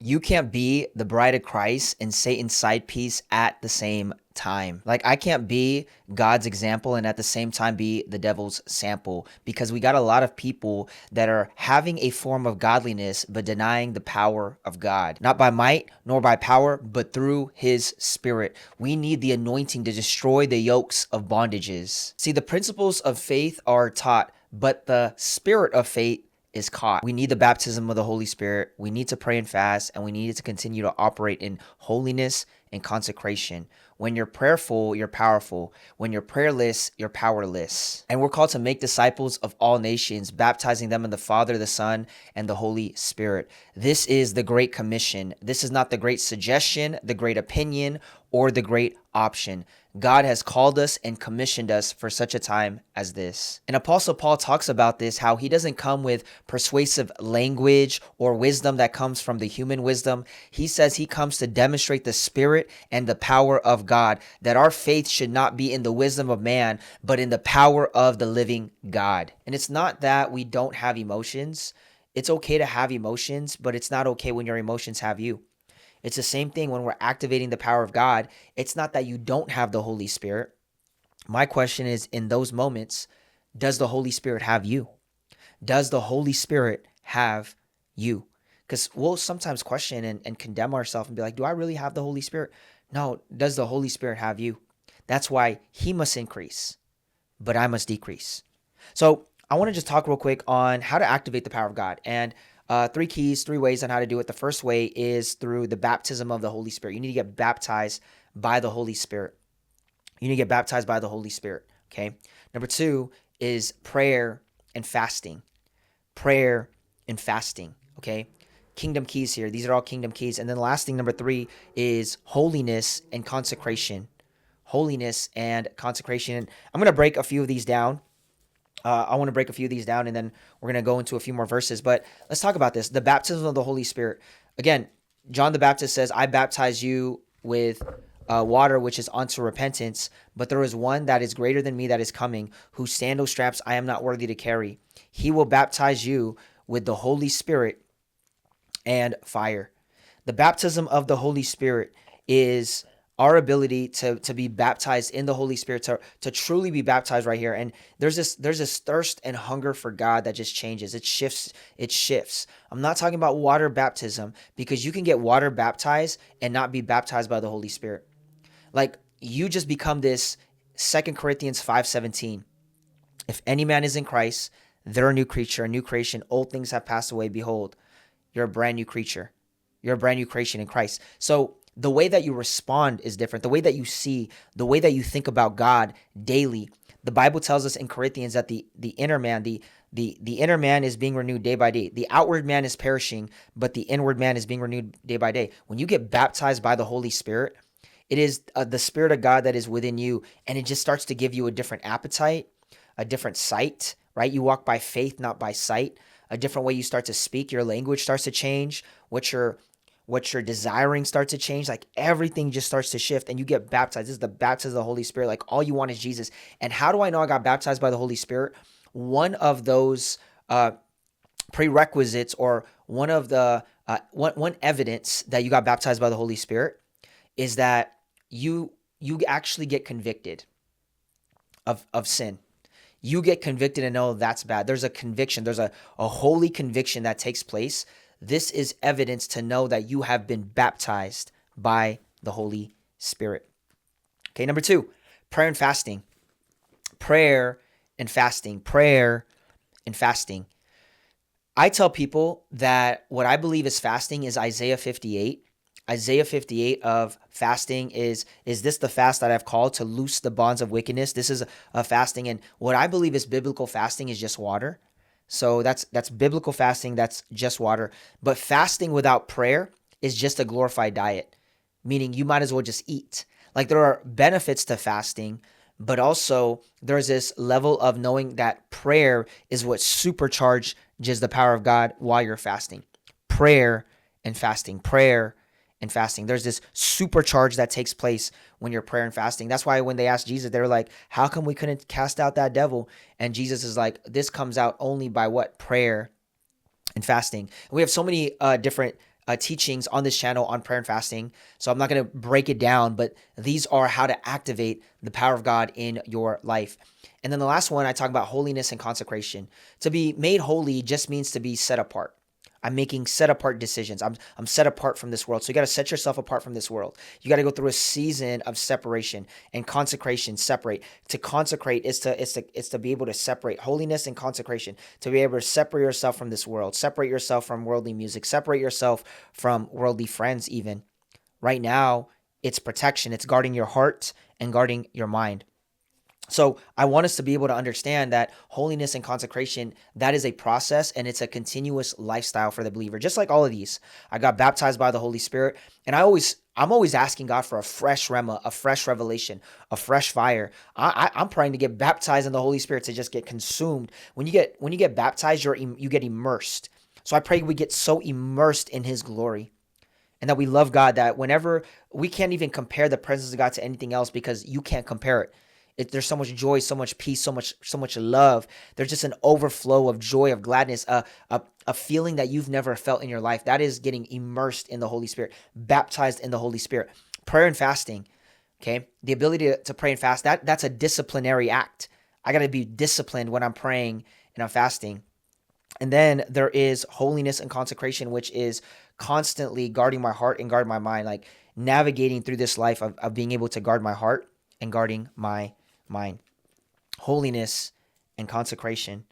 You can't be the bride of Christ and Satan's side piece at the same time. Like, I can't be God's example and at the same time be the devil's sample, because we got a lot of people that are having a form of godliness but denying the power of God. Not by might nor by power, but through his spirit. We need the anointing to destroy the yokes of bondages. See, the principles of faith are taught, but the spirit of faith is caught. We need the baptism of the Holy Spirit. We need to pray and fast, and we need to continue to operate in holiness and consecration. When you're prayerful, you're powerful. When you're prayerless, you're powerless. And we're called to make disciples of all nations, baptizing them in the Father, the Son, and the Holy Spirit. This is the Great Commission. This is not the great suggestion, the great opinion, or the great option. God has called us and commissioned us for such a time as this. And Apostle Paul talks about this, how he doesn't come with persuasive language or wisdom that comes from the human wisdom. He says he comes to demonstrate the spirit and the power of God, that our faith should not be in the wisdom of man, but in the power of the living God. And it's not that we don't have emotions. It's okay to have emotions, but it's not okay when your emotions have you. It's the same thing when we're activating the power of God. It's not that you don't have the Holy Spirit. My question is, in those moments, does the Holy Spirit have you? Does the Holy Spirit have you? Because we'll sometimes question and condemn ourselves and be like, do I really have the Holy Spirit? No, does the Holy Spirit have you? That's why he must increase, but I must decrease. So I want to just talk real quick on how to activate the power of God. And three keys, three ways on how to do it. The first way is through the baptism of the Holy Spirit. You need to get baptized by the Holy Spirit. You need to get baptized by the Holy Spirit. Okay. Number two is prayer and fasting. Prayer and fasting. Okay. Kingdom keys here. These are all kingdom keys. And then the last thing, number three, is holiness and consecration. Holiness and consecration. And I'm going to break a few of these down. I want to break a few of these down, and then we're going to go into a few more verses. But let's talk about this. The baptism of the Holy Spirit. Again, John the Baptist says, I baptize you with water, which is unto repentance. But there is one that is greater than me that is coming, whose sandal straps I am not worthy to carry. He will baptize you with the Holy Spirit and fire. The baptism of the Holy Spirit is our ability to be baptized in the Holy Spirit, to truly be baptized right here. And there's this thirst and hunger for God that just changes. It shifts. I'm not talking about water baptism, because you can get water baptized and not be baptized by the Holy Spirit. Like, you just become this. 2 Corinthians 5:17. If any man is in Christ, they're a new creature, a new creation. Old things have passed away. Behold, you're a brand new creature. You're a brand new creation in Christ. So the way that you respond is different. The way that you see, the way that you think about God daily. The Bible tells us in Corinthians that the inner man, the inner man is being renewed day by day. The outward man is perishing, but the inward man is being renewed day by day. When you get baptized by the Holy Spirit, it is the Spirit of God that is within you, and it just starts to give you a different appetite, a different sight, right? You walk by faith, not by sight. A different way you start to speak. Your language starts to change. What you're desiring starts to change. Like, everything just starts to shift, and you get baptized. This is the baptism of the Holy Spirit. Like, all you want is Jesus. And how do I know I got baptized by the Holy Spirit? One of those prerequisites, or one of the one evidence that you got baptized by the Holy Spirit, is that you actually get convicted of sin. You get convicted and know that's bad. There's a conviction. There's a holy conviction that takes place. This is evidence to know that you have been baptized by the Holy Spirit. Okay, number two, prayer and fasting. Prayer and fasting. Prayer and fasting. I tell people that what I believe is fasting is Isaiah 58. Isaiah 58 of fasting is this the fast that I've called to loose the bonds of wickedness? This is a fasting. And what I believe is biblical fasting is just water. So that's biblical fasting. That's just water. But fasting without prayer is just a glorified diet, meaning you might as well just eat. Like, there are benefits to fasting, but also there's this level of knowing that prayer is what supercharges the power of God while you're fasting. Prayer and fasting. Prayer and fasting. There's this supercharge that takes place when you're prayer and fasting. That's why when they asked Jesus, they were like, how come we couldn't cast out that devil? And Jesus is like, this comes out only by what? Prayer and fasting. And we have so many different teachings on this channel on prayer and fasting. So I'm not going to break it down, but these are how to activate the power of God in your life. And then the last one, I talk about holiness and consecration. To be made holy just means to be set apart. I'm making set apart decisions. I'm set apart from this world. So you got to set yourself apart from this world. You got to go through a season of separation and consecration. Separate. To consecrate is to be able to separate. Holiness and consecration, to be able to separate yourself from this world, separate yourself from worldly music, separate yourself from worldly friends. Even right now, it's protection. It's guarding your heart and guarding your mind. So I want us to be able to understand that holiness and consecration, that is a process, and it's a continuous lifestyle for the believer. Just like all of these, I got baptized by the Holy Spirit, and I'm always asking God for a fresh rhema, a fresh revelation, a fresh fire. I'm praying to get baptized in the Holy Spirit, to just get consumed. When you get baptized, you get immersed. So I pray we get so immersed in His glory, and that we love God, that whenever we can't even compare the presence of God to anything else, because you can't compare it. There's so much joy, so much peace, so much love. There's just an overflow of joy, of gladness, a feeling that you've never felt in your life. That is getting immersed in the Holy Spirit, baptized in the Holy Spirit. Prayer and fasting, okay? The ability to pray and fast, that's a disciplinary act. I got to be disciplined when I'm praying and I'm fasting. And then there is holiness and consecration, which is constantly guarding my heart and guarding my mind, like navigating through this life of being able to guard my heart and guarding my mind. Holiness and consecration.